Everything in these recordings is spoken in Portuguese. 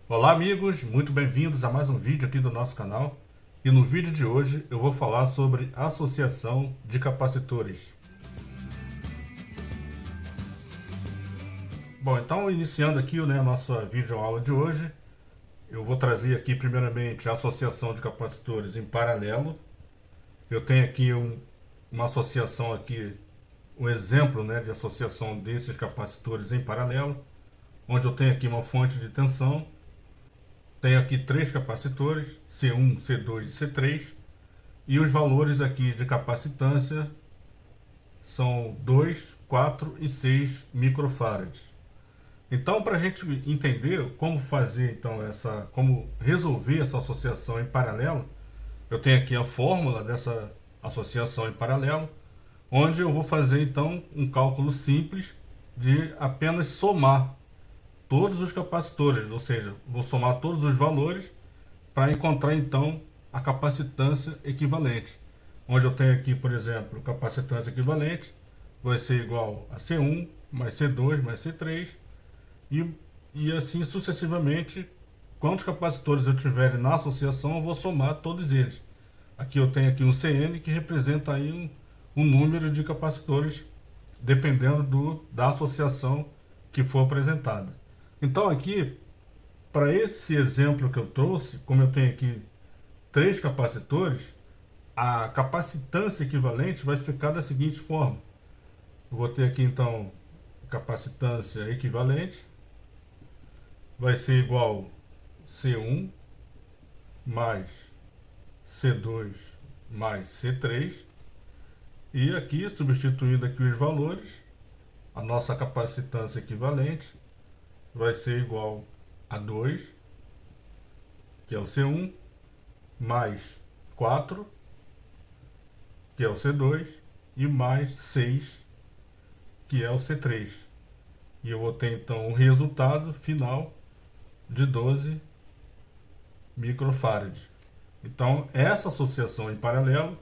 Olá amigos, muito bem-vindos a mais um vídeo aqui do nosso canal. E no vídeo de hoje eu vou falar sobre associação de capacitores. Bom, então iniciando aqui, a nossa videoaula de hoje, eu vou trazer aqui primeiramente a associação de capacitores em paralelo. Eu tenho aqui uma associação aqui, um exemplo, de associação desses capacitores em paralelo, onde eu tenho aqui uma fonte de tensão. Tenho aqui três capacitores, C1, C2 e C3, e os valores aqui de capacitância são 2, 4 e 6 microfarads. Então, para a gente entender como fazer então como resolver essa associação em paralelo, eu tenho aqui a fórmula dessa associação em paralelo, onde eu vou fazer então um cálculo simples de apenas somar todos os capacitores, ou seja, vou somar todos os valores para encontrar então a capacitância equivalente. Onde eu tenho aqui, por exemplo, capacitância equivalente vai ser igual a C1 mais C2 mais C3 e assim sucessivamente. Quantos capacitores eu tiver na associação, eu vou somar todos eles. Aqui eu tenho aqui um CN que representa aí um número de capacitores dependendo da associação que for apresentada. Então aqui, para esse exemplo que eu trouxe, como eu tenho aqui três capacitores, a capacitância equivalente vai ficar da seguinte forma. Eu vou ter aqui então capacitância equivalente, vai ser igual C1 mais C2 mais C3, e aqui, substituindo aqui os valores, a nossa capacitância equivalente vai ser igual a 2, que é o C1, mais 4, que é o C2, e mais 6, que é o C3. E eu vou ter então um resultado final de 12 microfarads. Então, essa associação em paralelo,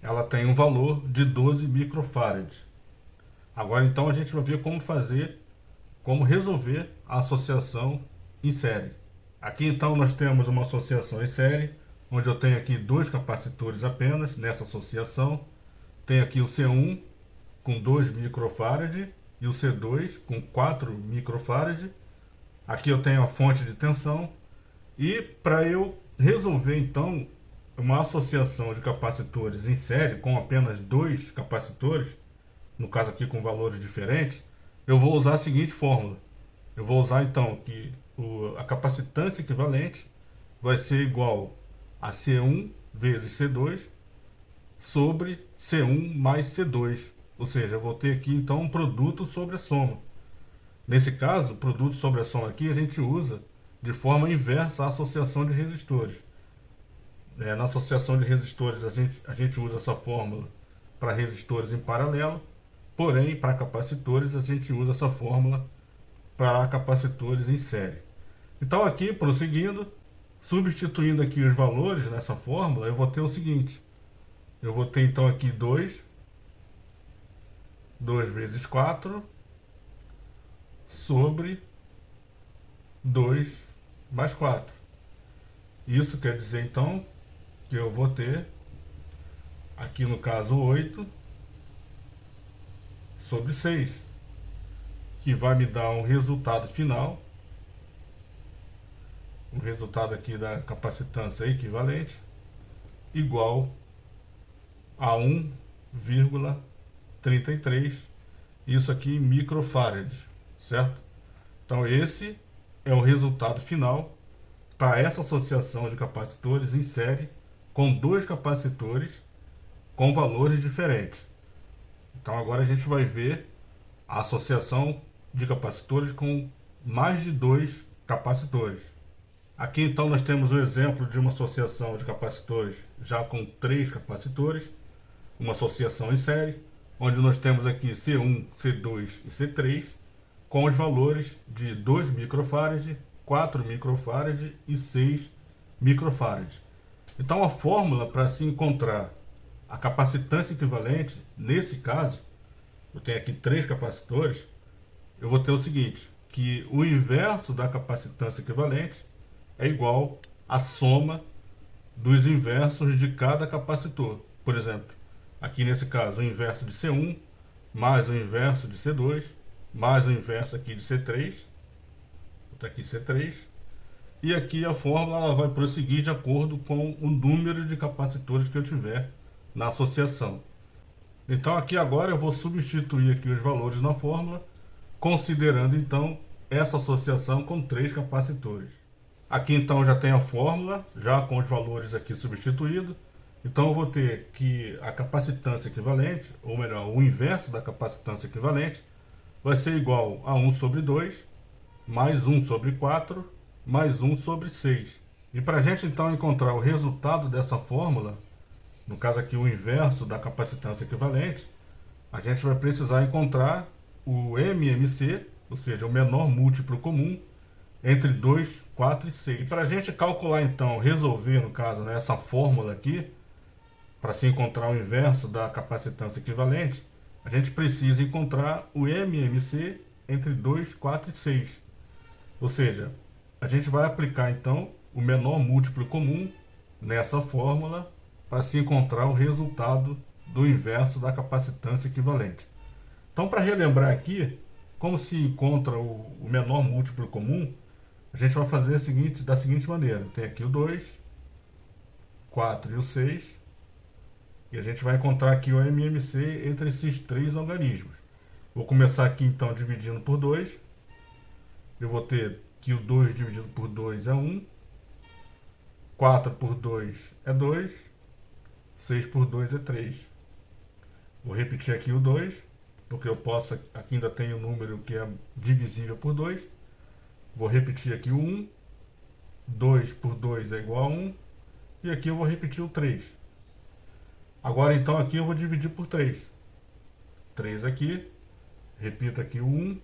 ela tem um valor de 12 microfarads. Agora então a gente vai ver como resolver a associação em série. Aqui então nós temos uma associação em série, onde eu tenho aqui dois capacitores apenas nessa associação. Tenho aqui o C1 com 2 microfarad e o C2 com 4 microfarad. Aqui eu tenho a fonte de tensão. E para eu resolver então uma associação de capacitores em série com apenas dois capacitores, no caso aqui com valores diferentes, eu vou usar a seguinte fórmula. Eu vou usar então que a capacitância equivalente vai ser igual a C1 vezes C2 sobre C1 mais C2. Ou seja, eu vou ter aqui então um produto sobre a soma. Nesse caso, o produto sobre a soma aqui a gente usa de forma inversa a associação de resistores. Na associação de resistores a gente usa essa fórmula para resistores em paralelo, porém para capacitores a gente usa essa fórmula para capacitores em série. Então aqui, prosseguindo, substituindo aqui os valores nessa fórmula, eu vou ter o seguinte. Eu vou ter então aqui 2 vezes 4 sobre 2 mais 4. Isso quer dizer então que eu vou ter aqui no caso 8 sobre 6, que vai me dar um resultado final, o resultado aqui da capacitância equivalente, igual a 1,33, isso aqui em microfarad, certo? Então esse é o resultado final para essa associação de capacitores em série com dois capacitores com valores diferentes. Então agora a gente vai ver a associação de capacitores com mais de dois capacitores. Aqui então nós temos o exemplo de uma associação de capacitores já com três capacitores, uma associação em série, onde nós temos aqui C1, C2 e C3 com os valores de 2 microfarad, 4 microfarad e 6 microfarad. Então a fórmula para se encontrar a capacitância equivalente, nesse caso, eu tenho aqui três capacitores, eu vou ter o seguinte, que o inverso da capacitância equivalente é igual à soma dos inversos de cada capacitor. Por exemplo, aqui nesse caso, o inverso de C1 mais o inverso de C2 mais o inverso aqui de C3. Vou botar aqui C3. E aqui a fórmula ela vai prosseguir de acordo com o número de capacitores que eu tiver na associação. Então aqui agora eu vou substituir aqui os valores na fórmula, considerando então essa associação com 3 capacitores. Aqui então já tem a fórmula, já com os valores aqui substituídos. Então eu vou ter que a capacitância equivalente, ou melhor, o inverso da capacitância equivalente, vai ser igual a 1 sobre 2, mais 1 sobre 4, mais 1 sobre 6. E para a gente então encontrar o resultado dessa fórmula, no caso aqui o inverso da capacitância equivalente, a gente vai precisar encontrar o MMC, ou seja, o menor múltiplo comum, entre 2, 4 e 6. E para a gente calcular então, resolver no caso, né, essa fórmula aqui, para se encontrar o inverso da capacitância equivalente, a gente precisa encontrar o MMC entre 2, 4 e 6. Ou seja, a gente vai aplicar então o menor múltiplo comum nessa fórmula para se encontrar o resultado do inverso da capacitância equivalente. Então, para relembrar aqui, como se encontra o menor múltiplo comum, a gente vai fazer da seguinte maneira. Tem aqui o 2, 4 e o 6, e a gente vai encontrar aqui o MMC entre esses 3 logaritmos. Vou começar aqui então dividindo por 2. Eu vou ter que o 2 dividido por 2 é 1, 4 por 2 é 2, 6 por 2 é 3. Vou repetir aqui o 2, porque eu posso, aqui ainda tem o número que é divisível por 2. Vou repetir aqui o 1, 2 por 2 é igual a 1, e aqui eu vou repetir o 3. Agora então aqui eu vou dividir por 3. 3 aqui, repito aqui o 1,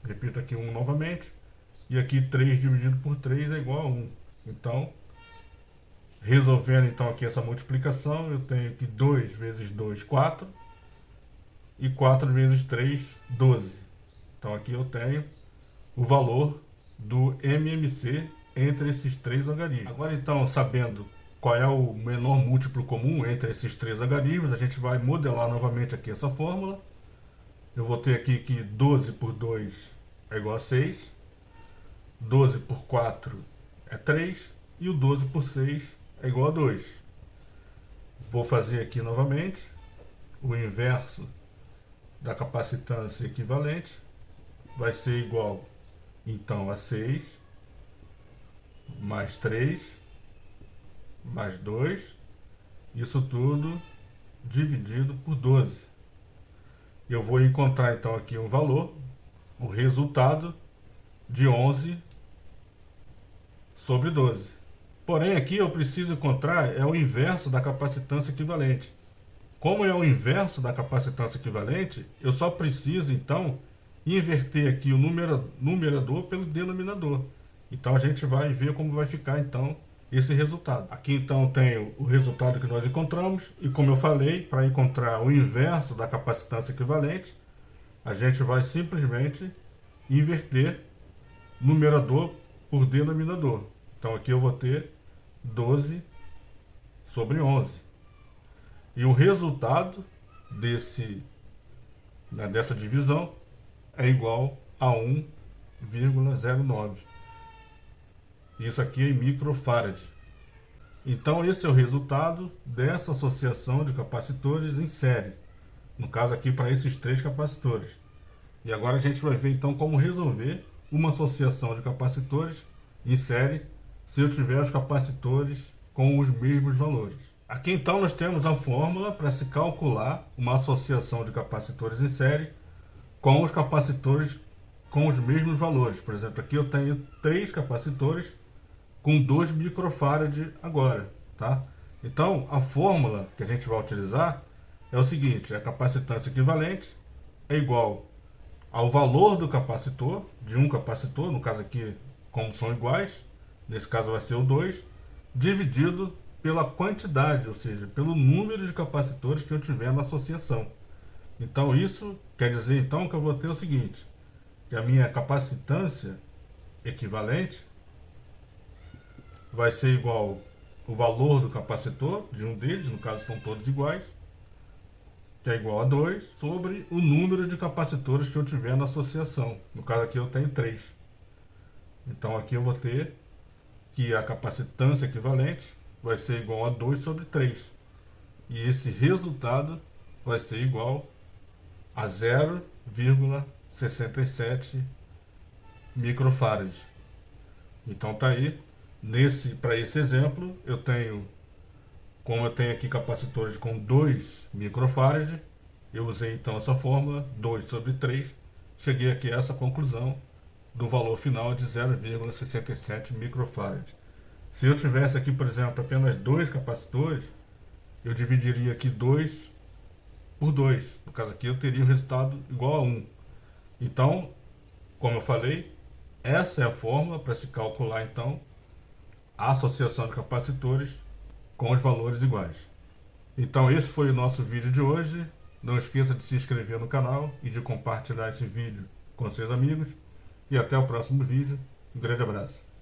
repito aqui o 1 novamente, e aqui 3 dividido por 3 é igual a 1. Então, resolvendo então aqui essa multiplicação, eu tenho que 2 vezes 2, 4, e 4 vezes 3, 12. Então aqui eu tenho o valor do MMC entre esses 3 logaritmos. Agora então, sabendo qual é o menor múltiplo comum entre esses 3 logaritmos, a gente vai modelar novamente aqui essa fórmula. Eu vou ter aqui que 12 por 2 é igual a 6, 12 por 4 é 3, e o 12 por 6 é igual a 2. Vou fazer aqui novamente o inverso da capacitância equivalente, vai ser igual então a 6 mais 3 mais 2, isso tudo dividido por 12. Eu vou encontrar então aqui um valor, o resultado de 11 sobre 12. Porém aqui eu preciso encontrar o inverso da capacitância equivalente. Como é o inverso da capacitância equivalente, eu só preciso então inverter aqui o numerador pelo denominador. Então a gente vai ver como vai ficar então esse resultado. Aqui então tenho o resultado que nós encontramos, e como eu falei, para encontrar o inverso da capacitância equivalente, a gente vai simplesmente inverter numerador por denominador. Então aqui eu vou ter 12 sobre 11. E o resultado dessa divisão é igual a 1,09. Isso aqui é em microfarad. Então esse é o resultado dessa associação de capacitores em série. No caso aqui para esses 3 capacitores. E agora a gente vai ver então como resolver uma associação de capacitores em série se eu tiver os capacitores com os mesmos valores. Aqui então nós temos a fórmula para se calcular uma associação de capacitores em série com os capacitores com os mesmos valores. Por exemplo, aqui eu tenho 3 capacitores com 2 microfarad agora, tá? Então, a fórmula que a gente vai utilizar é o seguinte: a capacitância equivalente é igual ao valor do capacitor, de um capacitor, no caso aqui, como são iguais, nesse caso vai ser o 2, dividido pela quantidade, ou seja, pelo número de capacitores que eu tiver na associação. Então, isso quer dizer então que eu vou ter o seguinte, que que a minha capacitância equivalente vai ser igual o valor do capacitor de um deles, no caso são todos iguais, que é igual a 2, sobre o número de capacitores que eu tiver na associação. No caso aqui eu tenho 3. Então aqui eu vou ter que a capacitância equivalente vai ser igual a 2 sobre 3. E esse resultado vai ser igual a 0,67 microfarad. Então tá aí, para esse exemplo, como eu tenho aqui capacitores com 2 microfarad, eu usei então essa fórmula, 2 sobre 3, cheguei aqui a essa conclusão do valor final de 0,67 microfarad. Se eu tivesse aqui, por exemplo, apenas 2 capacitores, eu dividiria aqui 2 por 2. No caso aqui eu teria o resultado igual a 1. Então, como eu falei, essa é a fórmula para se calcular então a associação de capacitores com os valores iguais. Então esse foi o nosso vídeo de hoje. Não esqueça de se inscrever no canal e de compartilhar esse vídeo com seus amigos. E até o próximo vídeo. Um grande abraço.